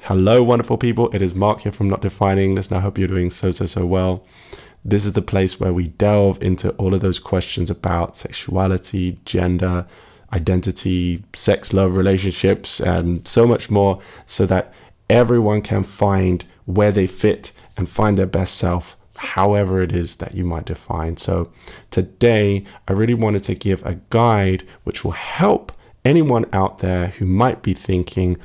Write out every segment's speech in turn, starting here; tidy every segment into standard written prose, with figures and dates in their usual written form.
Hello, wonderful people. It is Mark here from Not Defining. Listen, I hope you're doing so well. This is the place where we delve into all of those questions about sexuality, gender, identity, sex, love, relationships, and so much more, so that everyone can find where they fit and find their best self, however it is that you might define. So today, I really wanted to give a guide which will help anyone out there who might be thinking,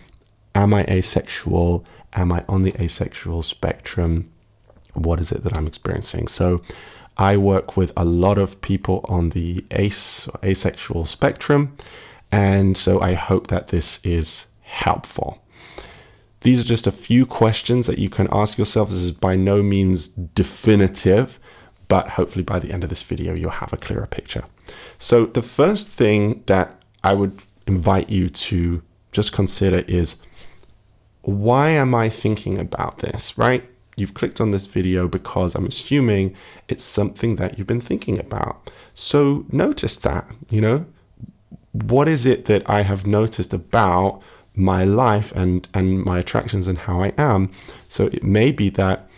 am I asexual? Am I on the asexual spectrum? What is it that I'm experiencing? So I work with a lot of people on the asexual spectrum, and so I hope that this is helpful. These are just a few questions that you can ask yourself. This is by no means definitive, but hopefully by the end of this video, you'll have a clearer picture. So the first thing that I would invite you to just consider is, why am I thinking about this, right? You've clicked on this video because I'm assuming it's something that you've been thinking about. So notice that, what is it that I have noticed about my life and my attractions and how I am? So it may be that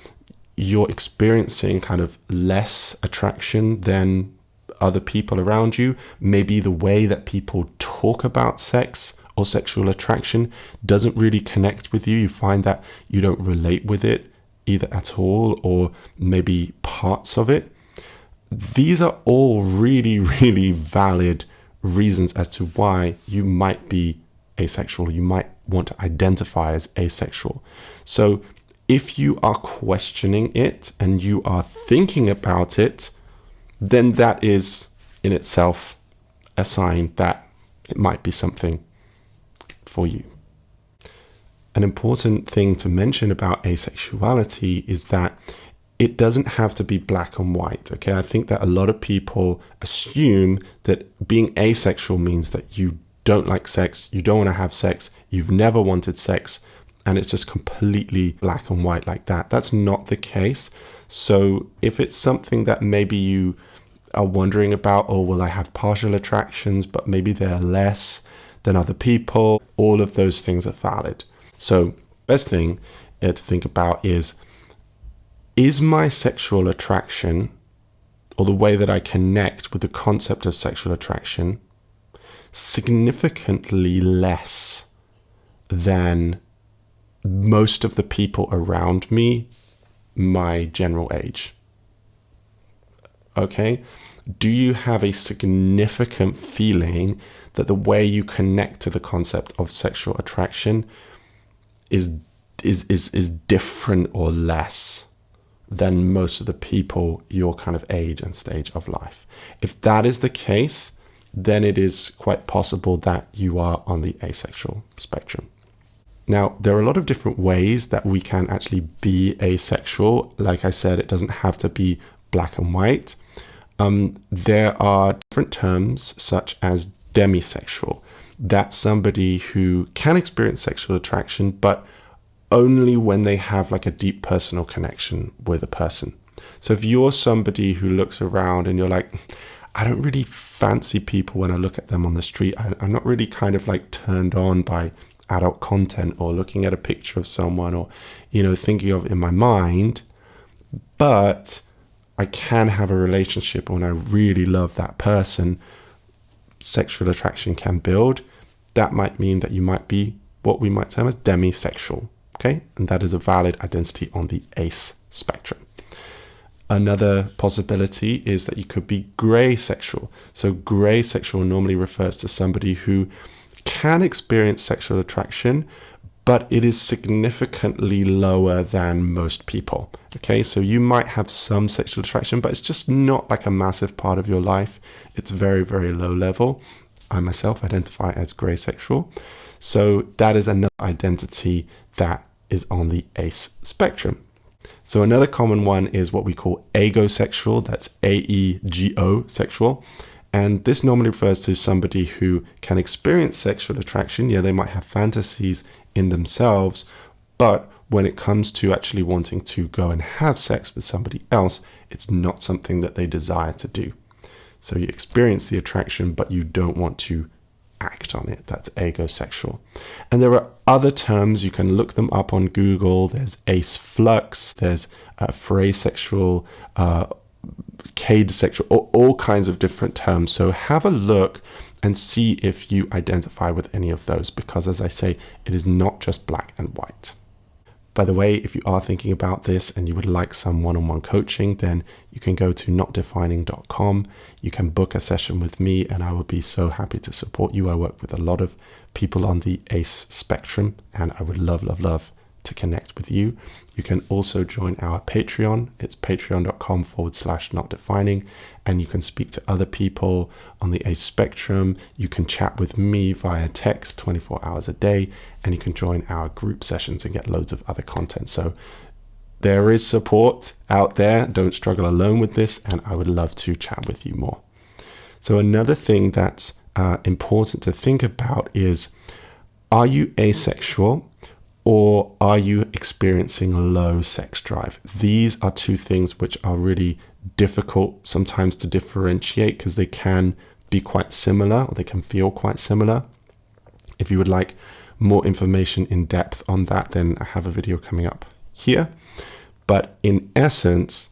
you're experiencing kind of less attraction than other people around you. Maybe the way that people talk about sex or sexual attraction doesn't really connect with you. You find that you don't relate with it either at all, or maybe parts of it. These are all really, really valid reasons as to why you might be asexual. You might want to identify as asexual. So if you are questioning it and you are thinking about it, then that is in itself a sign that it might be something for you. An important thing to mention about asexuality is that it doesn't have to be black and white. Okay, I think that a lot of people assume that being asexual means that you don't like sex, you don't want to have sex, you've never wanted sex, and it's just completely black and white like that. That's not the case. So if it's something that maybe you are wondering about, or will I have partial attractions, but maybe they're less than other people, all of those things are valid. So best thing to think about is my sexual attraction, or the way that I connect with the concept of sexual attraction, significantly less than most of the people around me my general age? Okay, do you have a significant feeling that the way you connect to the concept of sexual attraction is different or less than most of the people your kind of age and stage of life? If that is the case, then it is quite possible that you are on the asexual spectrum. Now, there are a lot of different ways that we can actually be asexual. Like I said, it doesn't have to be black and white. There are different terms such as demisexual. That's somebody who can experience sexual attraction, but only when they have like a deep personal connection with a person. So if you're somebody who looks around and you're like, I don't really fancy people when I look at them on the street. I'm not really kind of like turned on by adult content or looking at a picture of someone, or, thinking of it in my mind, but I can have a relationship when I really love that person. Sexual attraction can build. That might mean that you might be what we might term as demisexual. Okay, and that is a valid identity on the ace spectrum. Another possibility is that you could be gray sexual. So gray sexual normally refers to somebody who can experience sexual attraction, but it is significantly lower than most people. Okay, so you might have some sexual attraction, but it's just not like a massive part of your life. It's very, very low level. I myself identify as gray sexual. So that is another identity that is on the ace spectrum. So another common one is what we call agosexual. That's A-E-G-O sexual. And this normally refers to somebody who can experience sexual attraction. Yeah, they might have fantasies in themselves, but when it comes to actually wanting to go and have sex with somebody else, it's not something that they desire to do. So you experience the attraction, but you don't want to act on it. That's agosexual. And there are other terms. You can look them up on Google. There's ace flux, there's phrasexual, cadesexual, all kinds of different terms. So have a look and see if you identify with any of those, because as I say, it is not just black and white. By the way, if you are thinking about this and you would like some one-on-one coaching, then you can go to notdefining.com. You can book a session with me and I will be so happy to support you. I work with a lot of people on the ACE spectrum and I would love to connect with you. You can also join our Patreon. It's patreon.com/notdefining, and you can speak to other people on the ACE spectrum. You can chat with me via text 24 hours a day, and you can join our group sessions and get loads of other content. So there is support out there. Don't struggle alone with this, and I would love to chat with you more. So another thing that's important to think about is, are you asexual? Or are you experiencing low sex drive? These are two things which are really difficult sometimes to differentiate because they can be quite similar, or they can feel quite similar. If you would like more information in depth on that, then I have a video coming up here. But in essence,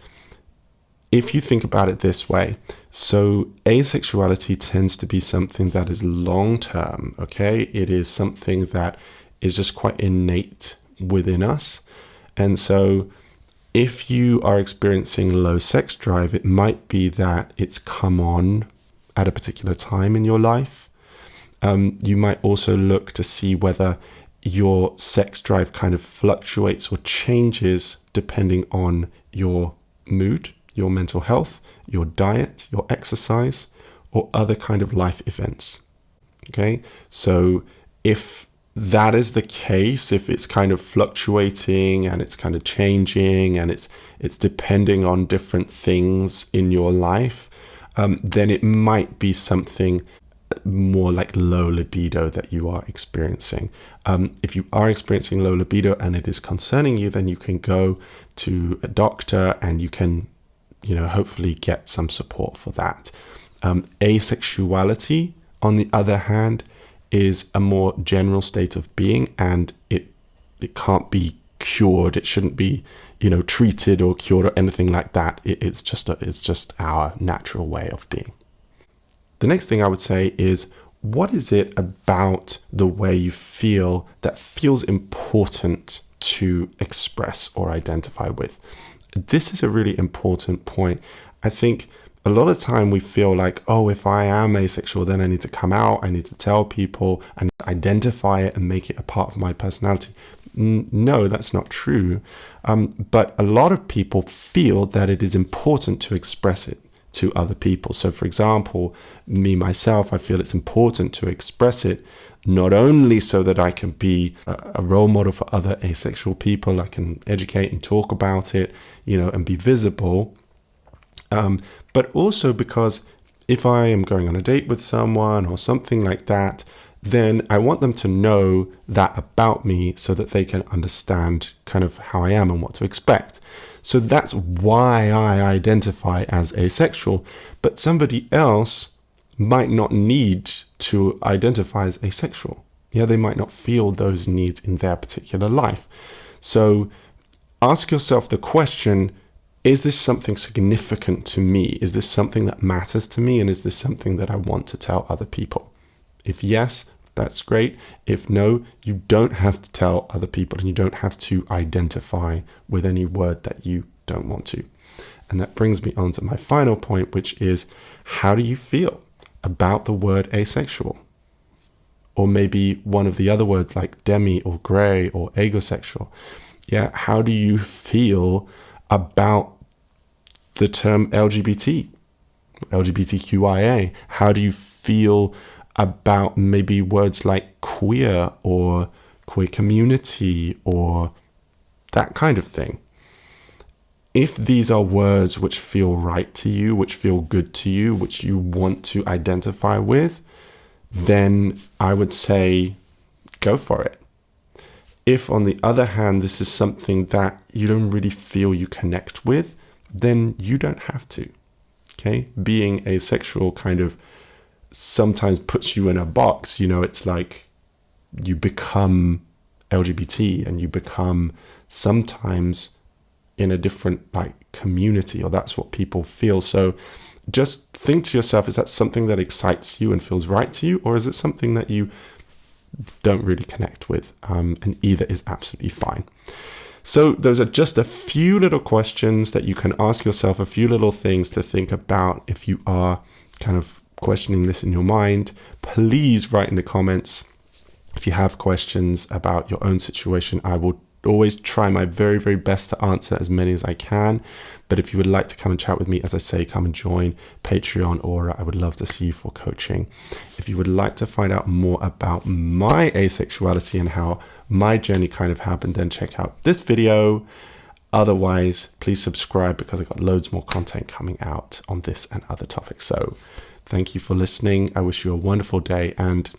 if you think about it this way, so asexuality tends to be something that is long-term, okay? It is something that is just quite innate within us. And so if you are experiencing low sex drive, it might be that it's come on at a particular time in your life. You might also look to see whether your sex drive kind of fluctuates or changes depending on your mood, your mental health, your diet, your exercise, or other kind of life events. Okay, so if that is the case, if it's kind of fluctuating and it's kind of changing and it's depending on different things in your life, then it might be something more like low libido that you are experiencing. If you are experiencing low libido and it is concerning you, then you can go to a doctor and you can, hopefully get some support for that. Asexuality, on the other hand, is a more general state of being, and it can't be cured. It shouldn't be, treated or cured or anything like that. It's just our natural way of being. The next thing I would say is, what is it about the way you feel that feels important to express or identify with? This is a really important point. I think a lot of the time we feel like, oh, if I am asexual, then I need to come out, I need to tell people and identify it and make it a part of my personality. No, that's not true. But a lot of people feel that it is important to express it to other people. So for example, myself, I feel it's important to express it, not only so that I can be a role model for other asexual people, I can educate and talk about it, and be visible, but also because if I am going on a date with someone or something like that, then I want them to know that about me so that they can understand kind of how I am and what to expect. So that's why I identify as asexual, but somebody else might not need to identify as asexual. Yeah, they might not feel those needs in their particular life. So ask yourself the question, is this something significant to me? Is this something that matters to me? And is this something that I want to tell other people? If yes, that's great. If no, you don't have to tell other people and you don't have to identify with any word that you don't want to. And that brings me on to my final point, which is, how do you feel about the word asexual? Or maybe one of the other words like demi or gray or agosexual. Yeah, how do you feel about the term LGBT, LGBTQIA? How do you feel about maybe words like queer or queer community or that kind of thing? If these are words which feel right to you, which feel good to you, which you want to identify with, then I would say go for it. If, on the other hand, this is something that you don't really feel you connect with, then you don't have to. Okay? Being asexual kind of sometimes puts you in a box. You know, it's like you become LGBT and you become sometimes in a different like community, or that's what people feel. So just think to yourself, is that something that excites you and feels right to you, or is it something that you don't really connect with? And either is absolutely fine. So those are just a few little questions that you can ask yourself, a few little things to think about if you are kind of questioning this in your mind. Please write in the comments if you have questions about your own situation. I will always try my very, very best to answer as many as I can. But if you would like to come and chat with me, as I say, come and join Patreon, or I would love to see you for coaching. If you would like to find out more about my asexuality and how my journey kind of happened, then check out this video. Otherwise, please subscribe, because I've got loads more content coming out on this and other topics. So thank you for listening. I wish you a wonderful day, and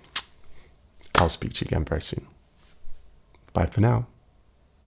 I'll speak to you again very soon. Bye for now.